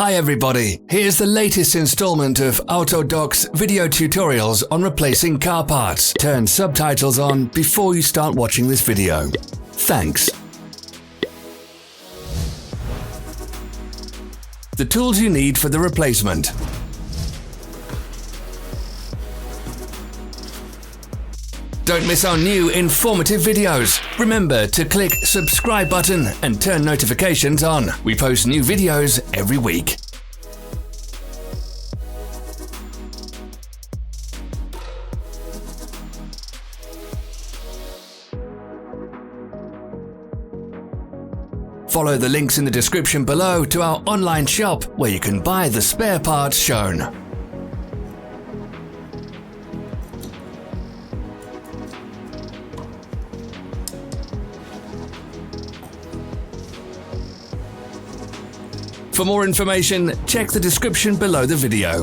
Hi everybody, here's the latest installment of Autodoc's video tutorials on replacing car parts. Turn subtitles on before you start watching this video. Thanks. The tools you need for the replacement. Don't miss our new informative videos. Remember to click subscribe button and turn notifications on. We post new videos every week. Follow the links in the description below to our online shop where you can buy the spare parts shown. For more information, check the description below the video.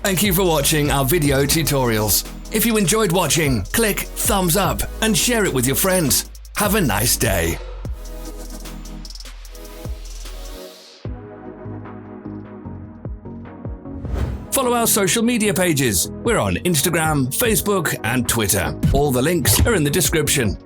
Thank you for watching our video tutorials. If you enjoyed watching, click thumbs up and share it with your friends. Have a nice day. Follow our social media pages. We're on Instagram, Facebook, and Twitter. All the links are in the description.